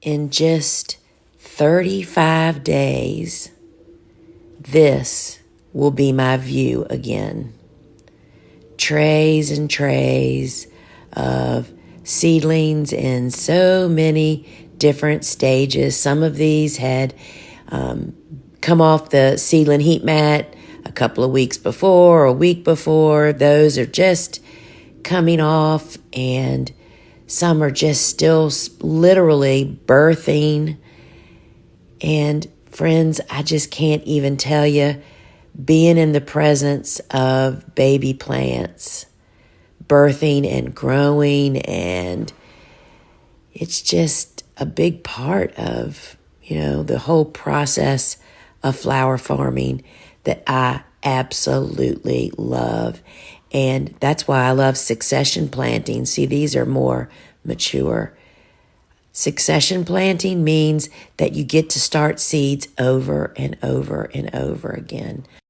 in just 35 days, this will be my view again. Trays and trays of seedlings in so many different stages. Some of these had come off the seedling heat mat a couple of weeks before, or a week before. Those are just coming off, and some are just still literally birthing. And friends, I just can't even tell you, being in the presence of baby plants, birthing and growing, and it's just a big part of, the whole process of flower farming that I absolutely love. And that's why I love succession planting. See, these are more mature. Succession planting means that you get to start seeds over and over and over again.